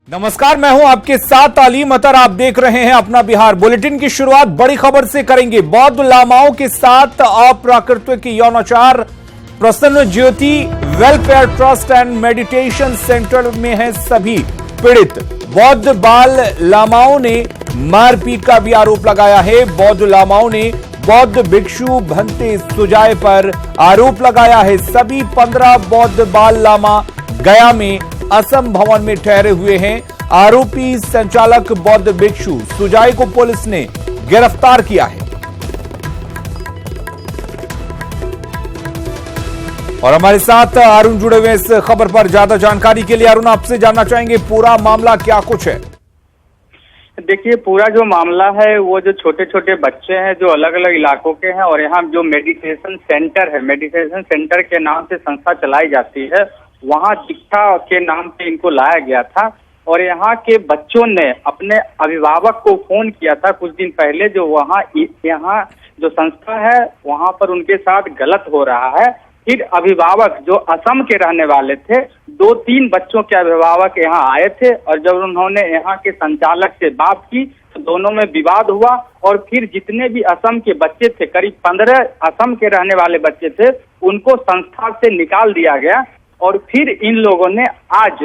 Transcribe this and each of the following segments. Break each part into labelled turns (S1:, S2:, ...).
S1: नमस्कार, मैं हूं आपके साथ तालीम अतर। आप देख रहे हैं अपना बिहार। बुलेटिन की शुरुआत बड़ी खबर से करेंगे। बौद्ध लामाओं के साथ अप्राकृतिक यौनाचार। Prasanna Jyoti welfare trust and meditation centre में हैं सभी पीड़ित। बौद्ध बाल लामाओं ने मारपीट का भी आरोप लगाया है। बौद्ध लामाओं ने बौद्ध भिक्षु भंते सुजाय पर आरोप लगाया है। सभी 15 बौद्ध बाल लामा गया में असम भवन में ठहरे हुए हैं। आरोपी संचालक बौद्ध भिक्षु सुजाय को पुलिस ने गिरफ्तार किया है। और हमारे साथ अरुण जुड़े हुए इस खबर पर। ज्यादा जानकारी के लिए अरुण, आपसे जानना चाहेंगे पूरा मामला क्या कुछ है।
S2: देखिए, पूरा जो मामला है वो जो छोटे छोटे बच्चे हैं जो अलग अलग इलाकों के हैं, और यहाँ जो मेडिटेशन सेंटर है, मेडिटेशन सेंटर के नाम से संस्था चलाई जाती है, वहाँ दीक्षा के नाम पे इनको लाया गया था। और यहाँ के बच्चों ने अपने अभिभावक को फोन किया था कुछ दिन पहले, जो यहाँ जो संस्था है वहाँ पर उनके साथ गलत हो रहा है। फिर अभिभावक जो असम के रहने वाले थे, 2-3 बच्चों के अभिभावक यहाँ आए थे, और जब उन्होंने यहाँ के संचालक से बात की तो दोनों में विवाद हुआ। और फिर जितने भी असम के बच्चे थे, करीब 15 असम के रहने वाले बच्चे थे, उनको संस्था से निकाल दिया गया। और फिर इन लोगों ने आज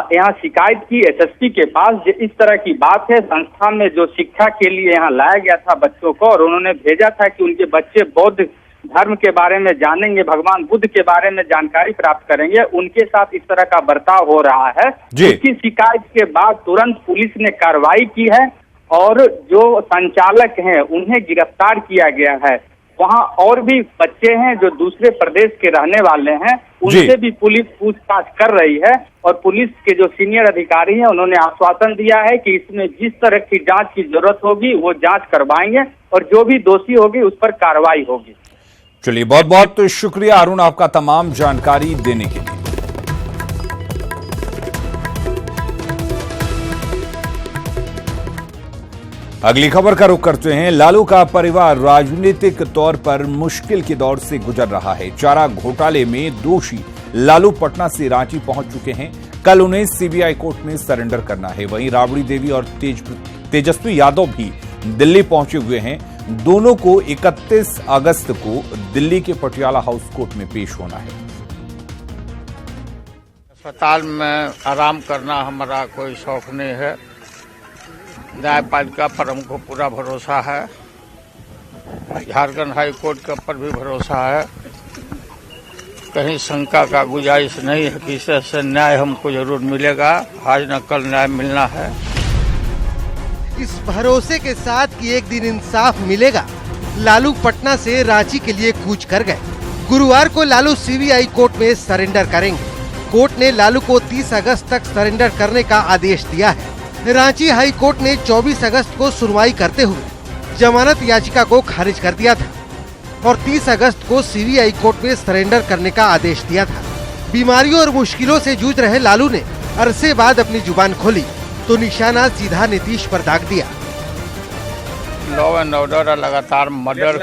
S2: यहाँ शिकायत की एसएसपी के पास। जो इस तरह की बात है, संस्था में जो शिक्षा के लिए यहाँ लाया गया था बच्चों को, और उन्होंने भेजा था कि उनके बच्चे बौद्ध धर्म के बारे में जानेंगे, भगवान बुद्ध के बारे में जानकारी प्राप्त करेंगे, उनके साथ इस तरह का बर्ताव हो रहा है। इसकी शिकायत के बाद तुरंत पुलिस ने कार्रवाई की है और जो संचालक हैं उन्हें गिरफ्तार किया गया है। वहाँ और भी बच्चे हैं जो दूसरे प्रदेश के रहने वाले हैं, उनसे भी पुलिस पूछताछ कर रही है। और पुलिस के जो सीनियर अधिकारी हैं उन्होंने आश्वासन दिया है कि इसमें जिस तरह की जांच की जरूरत होगी वो जांच करवाएंगे, और जो भी दोषी होगी उस पर कार्रवाई होगी।
S1: चलिए, बहुत बहुत शुक्रिया अरुण आपका तमाम जानकारी देने के लिए। अगली खबर का रुख करते हैं। लालू का परिवार राजनीतिक तौर पर मुश्किल के दौर से गुजर रहा है। चारा घोटाले में दोषी लालू पटना से रांची पहुंच चुके हैं। कल उन्हें सीबीआई कोर्ट में सरेंडर करना है। वहीं राबड़ी देवी और तेजस्वी यादव भी दिल्ली पहुंचे हुए हैं। दोनों को 31 अगस्त को दिल्ली के पटियाला हाउस कोर्ट में पेश होना है।
S3: अस्पताल में आराम करना हमारा कोई शौक नहीं है। न्यायपालिका पर हमको पूरा भरोसा है। झारखंड हाई कोर्ट के ऊपर भी भरोसा है। कहीं शंका का गुंजाइश नहीं है कि इससे न्याय हमको जरूर मिलेगा। आज न कल न्याय मिलना है।
S4: इस भरोसे के साथ कि एक दिन इंसाफ मिलेगा, लालू पटना से रांची के लिए कूच कर गए। गुरुवार को लालू सीबीआई कोर्ट में सरेंडर करेंगे। कोर्ट ने लालू को 30 अगस्त तक सरेंडर करने का आदेश दिया है। रांची हाई कोर्ट ने 24 अगस्त को सुनवाई करते हुए जमानत याचिका को खारिज कर दिया था और 30 अगस्त को सीबीआई कोर्ट में सरेंडर करने का आदेश दिया था। बीमारियों और मुश्किलों से जूझ रहे लालू ने अरसे बाद अपनी जुबान खोली तो निशाना सीधा नीतीश पर दाग दिया।
S3: लॉ एंड ऑर्डर लगातार मर्डर,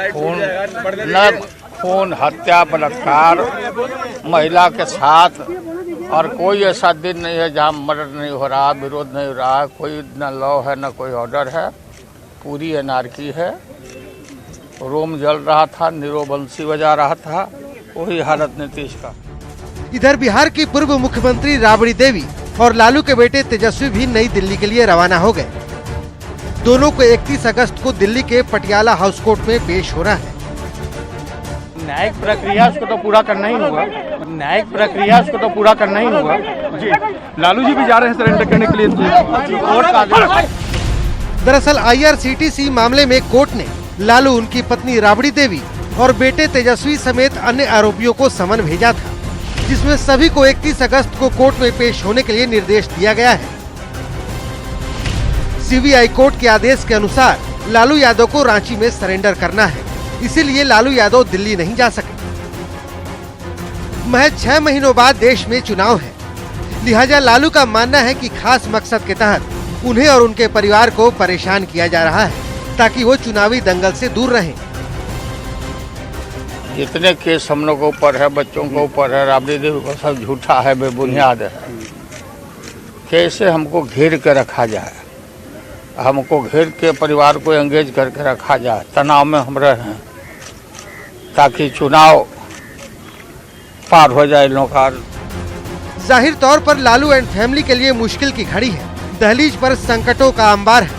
S3: खून, हत्या, बलात्कार, महिला के साथ, और कोई ऐसा दिन नहीं है जहां मर्डर नहीं हो रहा, विरोध नहीं हो रहा। कोई न लॉ है न कोई ऑर्डर है। पूरी एनार्की है। रोम जल रहा था, निरोबंसी बजा रहा था। वही हालत नीतीश का।
S4: इधर बिहार की पूर्व मुख्यमंत्री राबड़ी देवी और लालू के बेटे तेजस्वी भी नई दिल्ली के लिए रवाना हो गए। दोनों को 31 अगस्त को दिल्ली के पटियाला हाउस कोर्ट में पेश होना है।
S5: न्यायिक प्रक्रिया उसको तो पूरा करना ही होगा। न्यायिक प्रक्रिया उसको तो पूरा करना ही होगा। जी, लालू जी भी जा रहे हैं सरेंडर करने के लिए कोर्ट का आदेश।
S4: दरअसल IRCTC मामले में कोर्ट ने लालू, उनकी पत्नी राबड़ी देवी और बेटे तेजस्वी समेत अन्य आरोपियों को समन भेजा था, जिसमें सभी को 31 अगस्त को कोर्ट में पेश होने के लिए निर्देश दिया गया है। सीबीआई कोर्ट के आदेश के अनुसार लालू यादव को रांची में सरेंडर करना है, इसीलिए लालू यादव दिल्ली नहीं जा सके। महज 6 महीनों बाद देश में चुनाव है, लिहाजा लालू का मानना है कि खास मकसद के तहत उन्हें और उनके परिवार को परेशान किया जा रहा है ताकि वो चुनावी दंगल से दूर रहें।
S3: जितने केस हम लोग के ऊपर है, बच्चों के ऊपर है, राबड़ी देवी को सब झूठा है, बेबुनियाद है। कैसे हमको घेर के रखा जाए, हमको घेर के परिवार को एंगेज करके रखा जाए, तनाव में हम रहे हैं ताकि चुनाव पार हो जाए लोगों का।
S4: जाहिर तौर पर लालू एंड फैमिली के लिए मुश्किल की घड़ी है, दहलीज पर संकटों का अंबार है,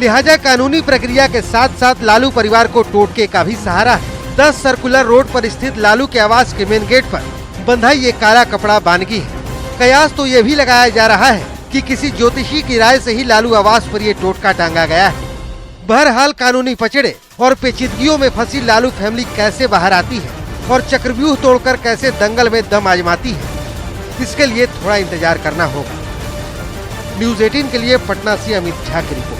S4: लिहाजा कानूनी प्रक्रिया के साथ साथ लालू परिवार को टोटके का भी सहारा है। 10 सर्कुलर रोड पर स्थित लालू के आवास के मेन गेट पर बंधा ये काला कपड़ा बानगी है। कयास तो ये भी लगाया जा रहा है कि किसी ज्योतिषी की राय से ही लालू आवास पर ये टोटका टांगा गया है। बहरहाल कानूनी पचड़े और पेचीदगियों में फंसी लालू फैमिली कैसे बाहर आती है और चक्रव्यूह तोड़कर कैसे दंगल में दम आजमाती है, इसके लिए थोड़ा इंतजार करना होगा। न्यूज़ 18 के लिए पटना से अमित झा की रिपोर्ट।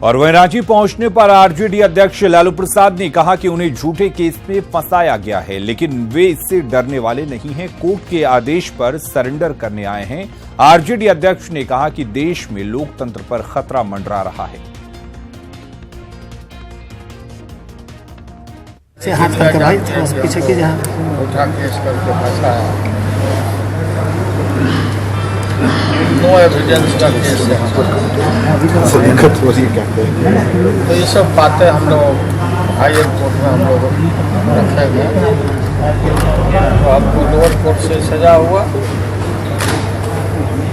S1: और वहीं रांची पहुंचने पर आरजेडी अध्यक्ष लालू प्रसाद ने कहा कि उन्हें झूठे केस में फंसाया गया है, लेकिन वे इससे डरने वाले नहीं हैं, कोर्ट के आदेश पर सरेंडर करने आए हैं। आरजेडी अध्यक्ष ने कहा कि देश में लोकतंत्र पर खतरा मंडरा रहा है।
S6: हाथ करके भाई थोड़ा सा पीछे कीजिए।
S3: झूठा केस करके फंसाया, नो एविडेंस का केस है। तो ये सब बातें हम लोग हाई कोर्ट में हम लोग रखेंगे। तो आपको लोअर कोर्ट से सजा हुआ,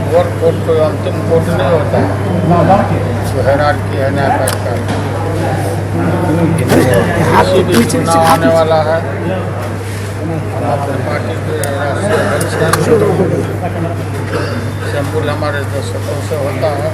S3: लोअर कोर्ट कोई अंतिम कोर्ट नहीं होता है, जो हैरान की है न्यायपालिका। किसी भी चुनाव आने वाला है, अपनी पार्टी सैंपल हमारे दर्शकों से होता है।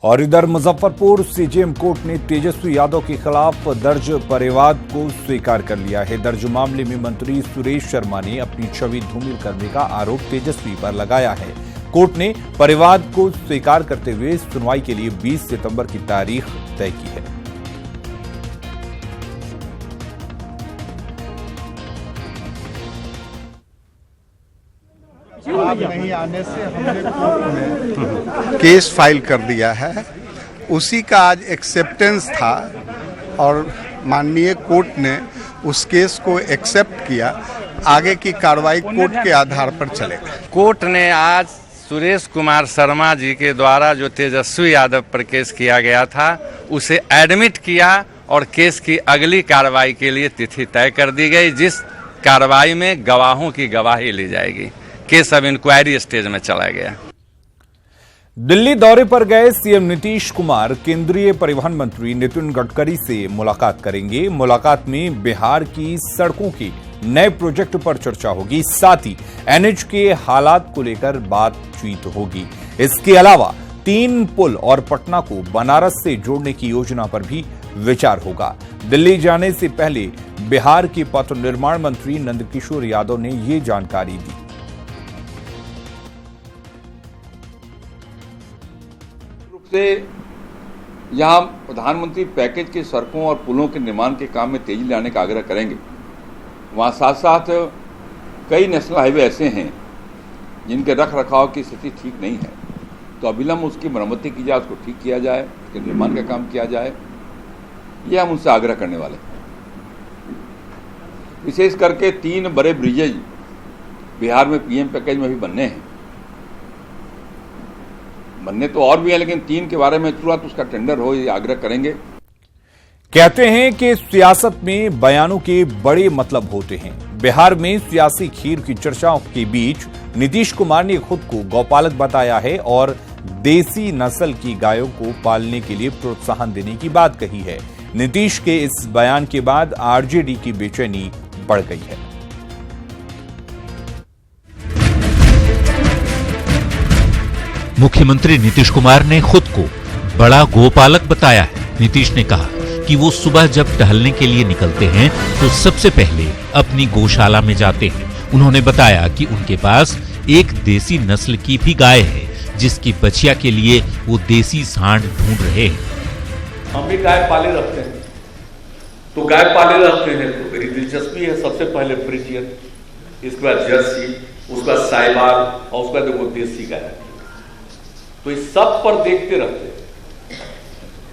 S1: और इधर मुजफ्फरपुर सीजेएम कोर्ट ने तेजस्वी यादव के खिलाफ दर्ज परिवाद को स्वीकार कर लिया है। दर्ज मामले में मंत्री सुरेश शर्मा ने अपनी छवि धूमिल करने का आरोप तेजस्वी पर लगाया है। कोर्ट ने परिवाद को स्वीकार करते हुए सुनवाई के लिए 20 सितंबर की तारीख तय की है।
S7: आप नहीं आने से हमने कोर्ट में केस फाइल कर दिया है, उसी का आज एक्सेप्टेंस था और माननीय कोर्ट ने उस केस को एक्सेप्ट किया। आगे की कार्रवाई कोर्ट के आधार पर चलेगा।
S8: कोर्ट ने आज सुरेश कुमार शर्मा जी के द्वारा जो तेजस्वी यादव पर केस किया गया था उसे एडमिट किया और केस की अगली कार्रवाई के लिए तिथि तय कर दी गई, जिस कार्रवाई में गवाहों की गवाही ली जाएगी। केस अब इंक्वायरी स्टेज में चला गया।
S1: दिल्ली दौरे पर गए सीएम नीतीश कुमार केंद्रीय परिवहन मंत्री नितिन गडकरी से मुलाकात करेंगे। मुलाकात में बिहार की सड़कों के नए प्रोजेक्ट पर चर्चा होगी, साथ ही एनएच के हालात को लेकर बातचीत होगी। इसके अलावा 3 पुल और पटना को बनारस से जोड़ने की योजना पर भी विचार होगा। दिल्ली जाने से पहले बिहार के पथ निर्माण मंत्री नंदकिशोर यादव ने ये जानकारी दी।
S9: से यहाँ प्रधानमंत्री पैकेज के सड़कों और पुलों के निर्माण के काम में तेजी लाने का आग्रह करेंगे। वहाँ साथ साथ कई नेशनल हाईवे ऐसे हैं जिनके रख रखाव की स्थिति ठीक नहीं है, तो अविलंब उसकी मरम्मती की जाए, उसको ठीक किया जाए, उसके निर्माण का काम किया जाए, ये हम उनसे आग्रह करने वाले हैं। विशेष करके 3 बड़े ब्रिजेज बिहार में पीएम पैकेज में भी बनने हैं, बनने तो और भी है, लेकिन 3 के बारे में तुरंत उसका टेंडर हो, ये आग्रह करेंगे।
S1: कहते हैं कि सियासत में बयानों के बड़े मतलब होते हैं। बिहार में सियासी खीर की चर्चाओं के बीच नीतीश कुमार ने खुद को गौपालक बताया है और देसी नस्ल की गायों को पालने के लिए प्रोत्साहन देने की बात कही है। नीतीश के इस बयान के बाद आरजेडी की बेचैनी बढ़ गई है।
S10: मुख्यमंत्री नीतीश कुमार ने खुद को बड़ा गोपालक बताया है। नीतीश ने कहा कि वो सुबह जब टहलने के लिए निकलते हैं तो सबसे पहले अपनी गौशाला में जाते हैं। उन्होंने बताया कि उनके पास एक देसी नस्ल की भी गाय है, जिसकी बछिया के लिए वो देसी सांड ढूंढ रहे हैं।
S11: हम भी गाय पाले रखते हैं, तो गाय पाले रखते हैं तो मेरी दिलचस्पी है सबसे पहले फ्रिजियन, इसके बाद जर्सी, उसके बाद साहिवाल और उसके बाद वो देसी गाय। तो इस सब पर देखते रहते हैं।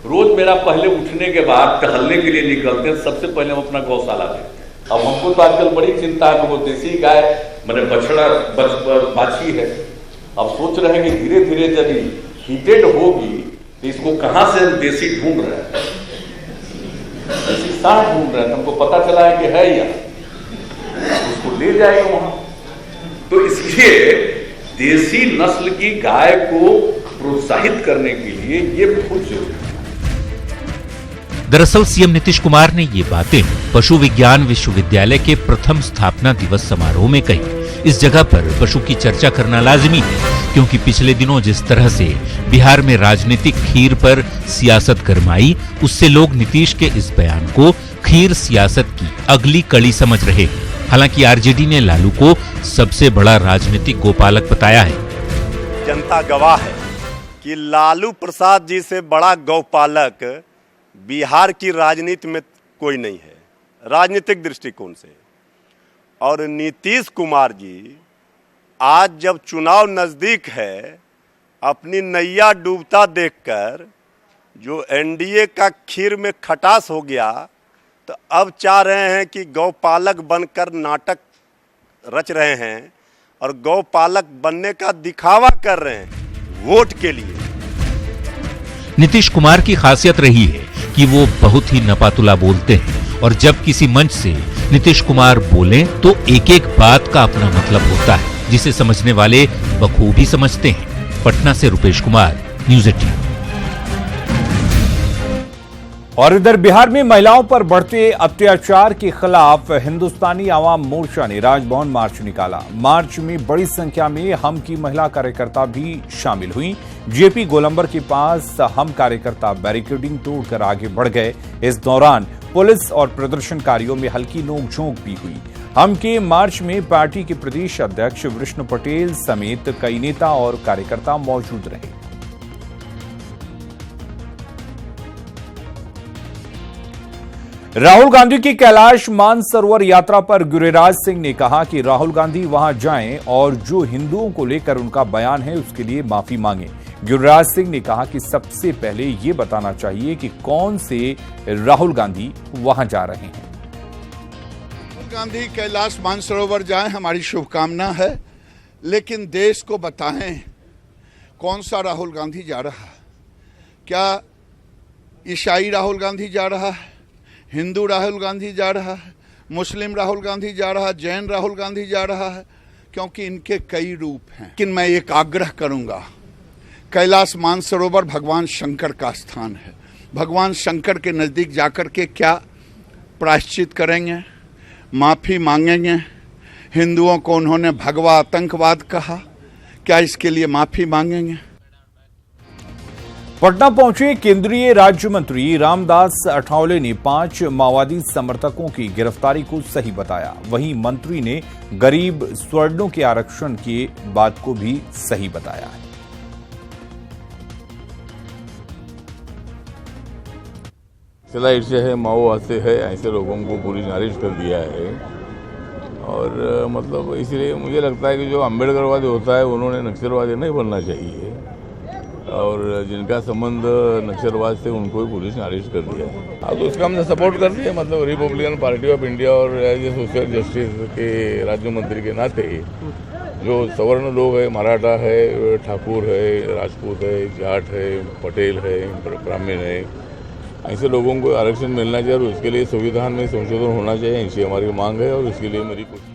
S11: रोज मेरा पहले उठने के बाद टहलने के लिए निकलते हैं, सबसे पहले हम अपना गौशाला देखते हैं। अब हमको तो आजकल बड़ी चिंता है, वो देसी गाय मैंने बछड़ा बाछी है। अब सोच रहे हैं कि धीरे धीरे जब हीटेड होगी तो इसको कहां से हम देसी ढूंढ रहे हैं, देसी सांड ढूंढ रहे हैं। हमको पता चला है कि है या उसको ले जाएगा वहां। तो इसलिए देसी नस्ल की गाय को प्रोत्साहित करने के लिए ये बहुत जरूरी है।
S10: दरअसल सीएम नीतीश कुमार ने ये बातें पशु विज्ञान विश्वविद्यालय के प्रथम स्थापना दिवस समारोह में कही। इस जगह पर पशु की चर्चा करना लाजमी है, क्योंकि पिछले दिनों जिस तरह से बिहार में राजनीतिक खीर पर सियासत गरमाई, उससे लोग नीतीश के इस बयान को खीर सियासत की अगली कड़ी समझ रहे हैं। हालांकि आरजेडी ने लालू को सबसे बड़ा राजनीतिक गोपालक बताया है।
S12: जनता गवाह है कि लालू प्रसाद जी से बड़ा गौपालक बिहार की राजनीति में कोई नहीं है, राजनीतिक दृष्टिकोण से। और नीतीश कुमार जी आज जब चुनाव नजदीक है, अपनी नैया डूबता देखकर जो एनडीए का खीर में खटास हो गया, तो अब चाह रहे हैं कि गौपालक बनकर नाटक रच रहे हैं और गौपालक बनने का दिखावा कर रहे हैं वोट के लिए।
S10: नीतीश कुमार की खासियत रही है कि वो बहुत ही नपातुला बोलते हैं, और जब किसी मंच से नीतीश कुमार बोलें तो एक एक बात का अपना मतलब होता है, जिसे समझने वाले बखूबी समझते हैं। पटना से रुपेश कुमार, न्यूज़ 18।
S1: और इधर बिहार में महिलाओं पर बढ़ते अत्याचार के खिलाफ हिंदुस्तानी आवाम मोर्चा ने राजभवन मार्च निकाला। मार्च में बड़ी संख्या में हम की महिला कार्यकर्ता भी शामिल हुई। जेपी गोलंबर के पास हम कार्यकर्ता बैरिकेडिंग तोड़कर आगे बढ़ गए। इस दौरान पुलिस और प्रदर्शनकारियों में हल्की नोकझोंक भी हुई। हम के मार्च में पार्टी के प्रदेश अध्यक्ष विष्णु पटेल समेत कई नेता और कार्यकर्ता मौजूद रहे। राहुल गांधी की कैलाश मानसरोवर यात्रा पर गिरिराज सिंह ने कहा कि राहुल गांधी वहां जाएं और जो हिंदुओं को लेकर उनका बयान है उसके लिए माफी मांगे। गिरिराज सिंह ने कहा कि सबसे पहले ये बताना चाहिए कि कौन से राहुल गांधी वहां जा रहे हैं।
S13: राहुल गांधी कैलाश मानसरोवर जाएं, हमारी शुभकामना है, लेकिन देश को बताएं कौन सा राहुल गांधी जा रहा है। क्या ईसाई राहुल गांधी जा रहा है, हिंदू राहुल गांधी जा रहा है, मुस्लिम राहुल गांधी जा रहा है, जैन राहुल गांधी जा रहा है? क्योंकि इनके कई रूप हैं। लेकिन मैं एक आग्रह करूंगा, कैलाश मानसरोवर भगवान शंकर का स्थान है। भगवान शंकर के नज़दीक जाकर के क्या प्रायश्चित करेंगे, माफ़ी मांगेंगे? हिंदुओं को उन्होंने भगवा आतंकवाद कहा, क्या इसके लिए माफ़ी मांगेंगे?
S1: पटना पहुंचे केंद्रीय राज्य मंत्री रामदास अठावले ने 5 माओवादी समर्थकों की गिरफ्तारी को सही बताया। वहीं मंत्री ने गरीब स्वर्णों के आरक्षण की बात को भी सही बताया है।
S14: सिलाई से है, माओवाद से है, ऐसे लोगों को पुलिस ने अरेस्ट कर दिया है। और मतलब इसलिए मुझे लगता है कि जो अम्बेडकरवादी होता है उन्होंने नक्सलवादी नहीं बनना चाहिए, और जिनका संबंध नक्सलवाद से उनको भी पुलिस ने अरेस्ट कर दिया। हाँ, तो उसका हमने सपोर्ट कर दिया। मतलब रिपब्लिकन पार्टी ऑफ इंडिया और एज ए सोशल जस्टिस के राज्य मंत्री के नाते जो सवर्ण लोग हैं, मराठा है, ठाकुर है, राजपूत है, जाट है, पटेल है, ब्राह्मण है, ऐसे लोगों को आरक्षण मिलना चाहिए और उसके लिए संविधान में संशोधन होना चाहिए, ऐसी हमारी मांग है और इसके लिए मेरी कोशिश।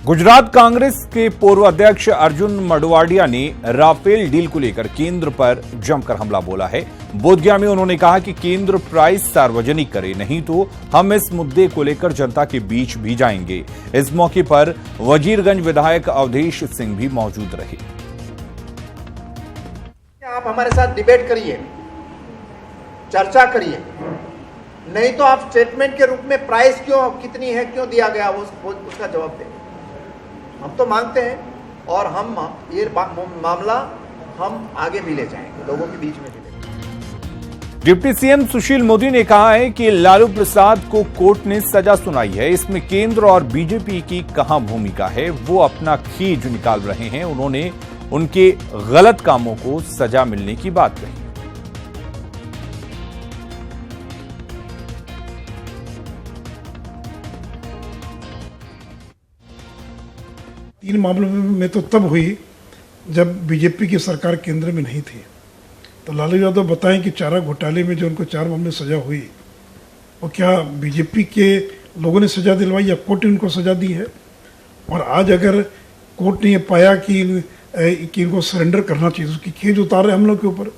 S1: गुजरात कांग्रेस के पूर्व अध्यक्ष अर्जुन मडवाडिया ने राफेल डील को लेकर केंद्र पर जमकर हमला बोला है। बोधगया में उन्होंने कहा कि केंद्र प्राइस सार्वजनिक करे, नहीं तो हम इस मुद्दे को लेकर जनता के बीच भी जाएंगे। इस मौके पर वजीरगंज विधायक अवधेश सिंह भी मौजूद रहे।
S15: आप हमारे साथ डिबेट करिए, चर्चा करिए, नहीं तो आप स्टेटमेंट के रूप में प्राइस क्यों कितनी है, क्यों दिया गया, उसका जवाब दें। हम तो मांगते हैं और हम ये मामला हम आगे भी ले जाएंगे, लोगों के बीच में भी ले जाएंगे।
S1: डिप्टी सीएम सुशील मोदी ने कहा है कि लालू प्रसाद को कोर्ट ने सजा सुनाई है, इसमें केंद्र और बीजेपी की कहां भूमिका है, वो अपना खींच निकाल रहे हैं। उन्होंने उनके गलत कामों को सजा मिलने की बात कही।
S16: इन मामलों में तो तब हुई जब बीजेपी की सरकार केंद्र में नहीं थी। तो लालू यादव बताएं कि चारा घोटाले में जो उनको 4 मामले सजा हुई, वो क्या बीजेपी के लोगों ने सजा दिलवाई या कोर्ट ने उनको सजा दी है? और आज अगर कोर्ट ने ये पाया कि इनको सरेंडर करना चाहिए, उसकी खींच उतार रहे हम लोग के ऊपर,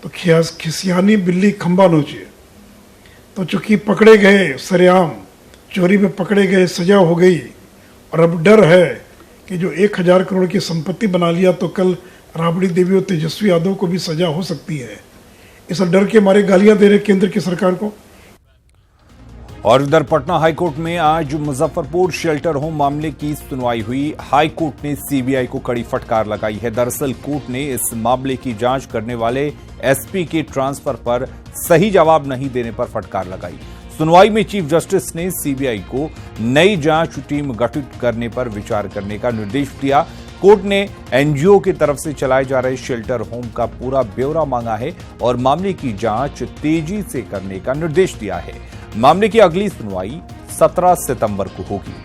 S16: तो खिसियानी बिल्ली खंबा नोचे। तो चूंकि पकड़े गए, सरेआम चोरी में पकड़े गए, सजा हो गई, और अब डर है कि जो 1000 करोड़ की संपत्ति बना लिया तो कल राबड़ी देवी और तेजस्वी यादव को भी सजा हो सकती है। इस डर के मारे गालियां दे रहे केंद्र की सरकार को।
S1: और इधर पटना हाईकोर्ट में आज मुजफ्फरपुर शेल्टर होम मामले की सुनवाई हुई। हाईकोर्ट ने सीबीआई को कड़ी फटकार लगाई है। दरअसल कोर्ट ने इस मामले की जांच करने वाले एसपी के ट्रांसफर पर सही जवाब नहीं देने पर फटकार लगाई। सुनवाई में चीफ जस्टिस ने सीबीआई को नई जांच टीम गठित करने पर विचार करने का निर्देश दिया। कोर्ट ने एनजीओ की तरफ से चलाए जा रहे शेल्टर होम का पूरा ब्यौरा मांगा है और मामले की जांच तेजी से करने का निर्देश दिया है। मामले की अगली सुनवाई 17 सितंबर को होगी।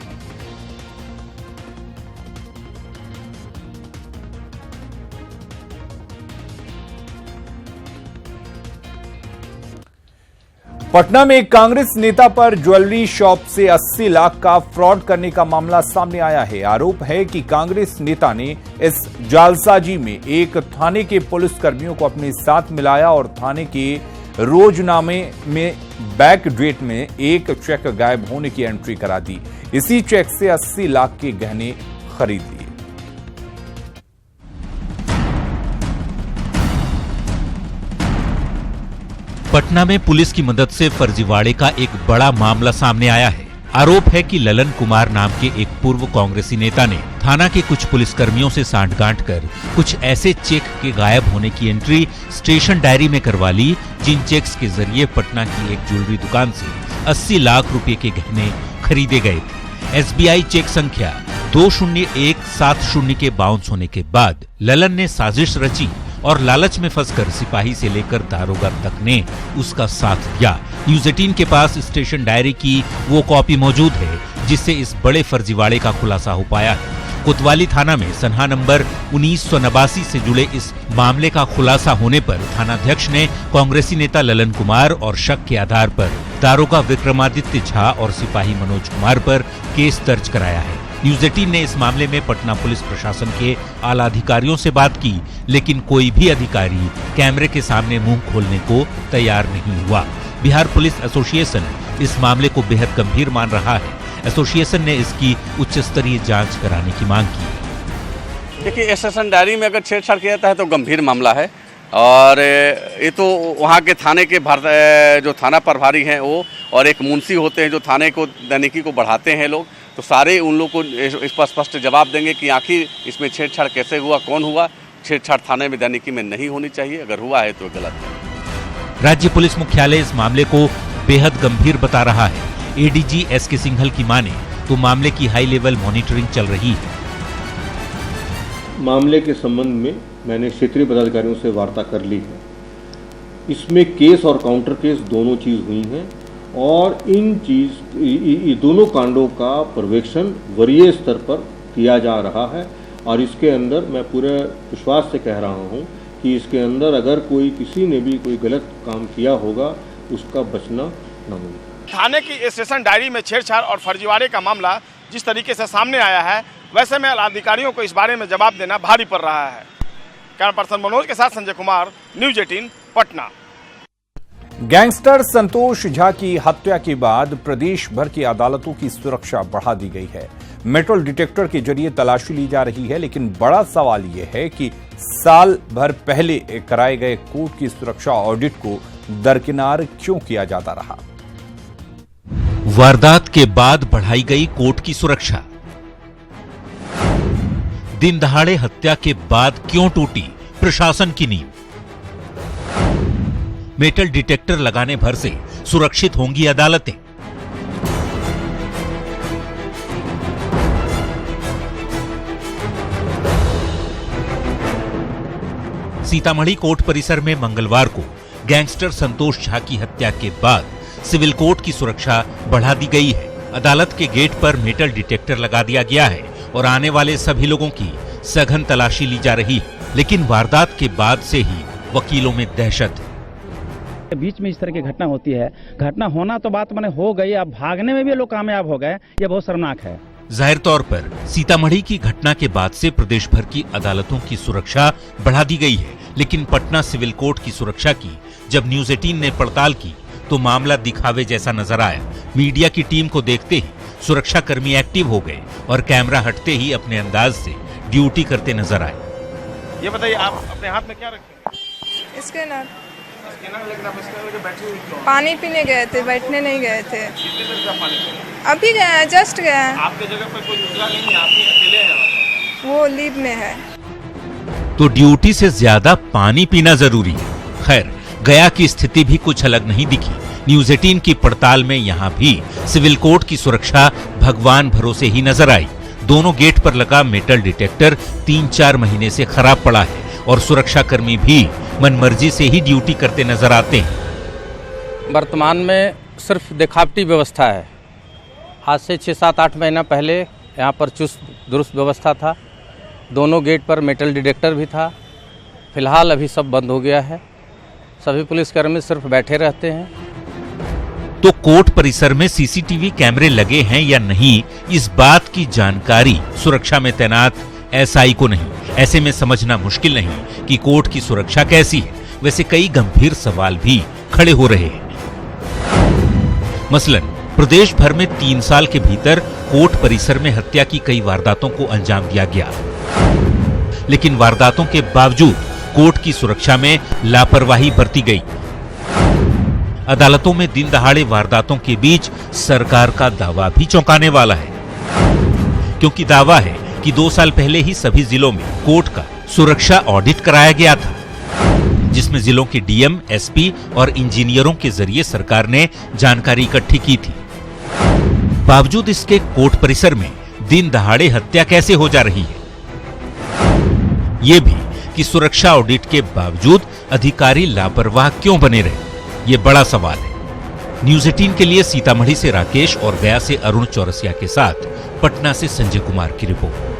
S1: पटना में एक कांग्रेस नेता पर ज्वेलरी शॉप से 80 लाख का फ्रॉड करने का मामला सामने आया है। आरोप है कि कांग्रेस नेता ने इस जालसाजी में एक थाने के पुलिसकर्मियों को अपने साथ मिलाया और थाने के रोजनामे में बैक डेट में एक चेक गायब होने की एंट्री करा दी। इसी चेक से 80 लाख के गहने खरीद लिए।
S10: पटना में पुलिस की मदद से फर्जीवाड़े का एक बड़ा मामला सामने आया है। आरोप है कि ललन कुमार नाम के एक पूर्व कांग्रेसी नेता ने थाना के कुछ पुलिसकर्मियों से सांठगांठ कर कुछ ऐसे चेक के गायब होने की एंट्री स्टेशन डायरी में करवा ली, जिन चेक्स के जरिए पटना की एक ज्वेलरी दुकान से 80 लाख रुपए के गहने खरीदे गए थे। एसबीआई चेक संख्या 20170 के बाउंस होने के बाद ललन ने साजिश रची और लालच में फंसकर सिपाही से लेकर दारोगा तक ने उसका साथ दिया। न्यूज़ 18 के पास स्टेशन डायरी की वो कॉपी मौजूद है जिससे इस बड़े फर्जीवाड़े का खुलासा हो पाया है। कोतवाली थाना में सनहा नंबर 1989 से जुड़े इस मामले का खुलासा होने पर थानाध्यक्ष ने कांग्रेसी नेता ललन कुमार और शक के आधार पर दारोगा विक्रमादित्य झा और सिपाही मनोज कुमार पर केस दर्ज कराया है। न्यूज़ 18 ने इस मामले में पटना पुलिस प्रशासन के आला अधिकारियों से बात की, लेकिन कोई भी अधिकारी कैमरे के सामने मुंह खोलने को तैयार नहीं हुआ। बिहार पुलिस एसोसिएशन इस मामले को बेहद गंभीर मान रहा है। एसोसिएशन ने इसकी उच्च स्तरीय जांच कराने की मांग की।
S17: देखिए, स्टेशन डायरी में अगर छेड़छाड़ किया जाता है तो गंभीर मामला है और ये तो वहाँ के थाने के जो थाना प्रभारी हैं वो और एक मुंशी होते हैं जो थाने को दैनिकी को बढ़ाते हैं लोग, तो सारे उन लोग को इस पर स्पष्ट जवाब देंगे कि आखिर इसमें छेड़छाड़ कैसे हुआ, कौन हुआ। छेड़छाड़ थाने में दैनिकी में नहीं होनी चाहिए, अगर हुआ है तो गलत है।
S10: राज्य पुलिस मुख्यालय इस मामले को बेहद गंभीर बता रहा है। एडीजी एसके सिंघल की माने तो मामले की हाई लेवल मॉनिटरिंग चल रही है।
S18: मामले के संबंध में मैंने क्षेत्रीय पदाधिकारियों से वार्ता कर ली है। इसमें केस और काउंटर केस दोनों चीज हुई हैं और इन दोनों कांडों का पर्यवेक्षण वरीय स्तर पर किया जा रहा है और इसके अंदर मैं पूरे विश्वास से कह रहा हूं कि इसके अंदर अगर कोई किसी ने भी कोई गलत काम किया होगा उसका बचना न मिले।
S5: थाने की स्टेशन डायरी में छेड़छाड़ और फर्जीवाड़े का मामला जिस तरीके से सामने आया है, वैसे में अधिकारियों को इस बारे में जवाब देना भारी पड़ रहा है। कैमरा पर्सन मनोज के साथ संजय कुमार, न्यूज़ 18 पटना।
S1: गैंगस्टर संतोष झा की हत्या के बाद प्रदेश भर की अदालतों की सुरक्षा बढ़ा दी गई है। मेटल डिटेक्टर के जरिए तलाशी ली जा रही है, लेकिन बड़ा सवाल यह है कि साल भर पहले कराए गए कोर्ट की सुरक्षा ऑडिट को दरकिनार क्यों किया जाता रहा।
S10: वारदात के बाद बढ़ाई गई कोर्ट की सुरक्षा। दिन दहाड़े हत्या के बाद क्यों टूटी प्रशासन की नींव। मेटल डिटेक्टर लगाने भर से सुरक्षित होंगी अदालतें। सीतामढ़ी कोर्ट परिसर में मंगलवार को गैंगस्टर संतोष झा की हत्या के बाद सिविल कोर्ट की सुरक्षा बढ़ा दी गई है। अदालत के गेट पर मेटल डिटेक्टर लगा दिया गया है और आने वाले सभी लोगों की सघन तलाशी ली जा रही है। लेकिन वारदात के बाद से ही वकीलों में दहशत है।
S19: बीच में इस तरह की घटना होती है, घटना होना तो बात माने हो गई, अब भागने में भी लोग कामयाब हो गए, ये बहुत शर्मनाक है।
S10: जाहिर तौर पर सीतामढ़ी की घटना के बाद से प्रदेश भर की अदालतों की सुरक्षा बढ़ा दी गई है, लेकिन पटना सिविल कोर्ट की सुरक्षा की जब न्यूज 18 ने पड़ताल की तो मामला दिखावे जैसा नजर आया। मीडिया की टीम को देखते ही सुरक्षा कर्मी एक्टिव हो गए और कैमरा हटते ही अपने अंदाज से ड्यूटी करते नजर आए।
S5: ये बताइए, आप अपने हाथ में क्या रखते हैं?
S20: स्कैनर।
S5: लेकिन आप इसके आगे बैठे हुए क्यों?
S20: पानी पीने गए थे, बैठने नहीं गए थे।
S5: कितनी देर से पानी पीने?
S20: अभी गए हैं, जस्ट गए हैं।
S5: आपके जगह पर कोई दूसरा नहीं है, आप ही अकेले हैं?
S20: वो लीव में है।
S10: तो ड्यूटी से ज्यादा पानी पीना जरूरी है। खैर, गया की स्थिति भी कुछ अलग नहीं दिखी। न्यूज 18 की पड़ताल में यहाँ भी सिविल कोर्ट की सुरक्षा भगवान भरोसे ही नजर आई। दोनों गेट पर लगा मेटल डिटेक्टर 3-4 महीने से खराब पड़ा है और सुरक्षा कर्मी भी मनमर्जी से ही ड्यूटी करते नजर आते हैं।
S21: वर्तमान में सिर्फ दिखावटी व्यवस्था है। आज से 6-7-8 महीना पहले यहाँ पर चुस्त दुरुस्त व्यवस्था था। दोनों गेट पर मेटल डिटेक्टर भी था। फिलहाल अभी सब बंद हो गया है। सभी पुलिसकर्मी सिर्फ बैठे रहते हैं।
S10: तो कोर्ट परिसर में सीसीटीवी कैमरे लगे हैं या नहीं, इस बात की जानकारी सुरक्षा में तैनात एसआई को नहीं। ऐसे में समझना मुश्किल नहीं कि कोर्ट की सुरक्षा कैसी है। वैसे कई गंभीर सवाल भी खड़े हो रहे हैं। मसलन प्रदेश भर में 3 साल के भीतर कोर्ट परिसर में हत्या की कई वारदातों को अंजाम दिया गया, लेकिन वारदातों के बावजूद कोर्ट की सुरक्षा में लापरवाही बरती गई। अदालतों में दिन दहाड़े वारदातों के बीच सरकार का दावा भी चौंकाने वाला है, क्योंकि दावा है कि 2 साल पहले ही सभी जिलों में कोर्ट का सुरक्षा ऑडिट कराया गया था, जिसमें जिलों के डीएम, एसपी और इंजीनियरों के जरिए सरकार ने जानकारी इकट्ठी की थी। बावजूद इसके कोर्ट परिसर में दिन दहाड़े हत्या कैसे हो जा रही है? ये भी कि सुरक्षा ऑडिट के बावजूद अधिकारी लापरवाह क्यों बने रहे, ये बड़ा सवाल है। न्यूज 18 के लिए सीतामढ़ी से राकेश और गया से अरुण चौरसिया के साथ पटना से संजय कुमार की रिपोर्ट।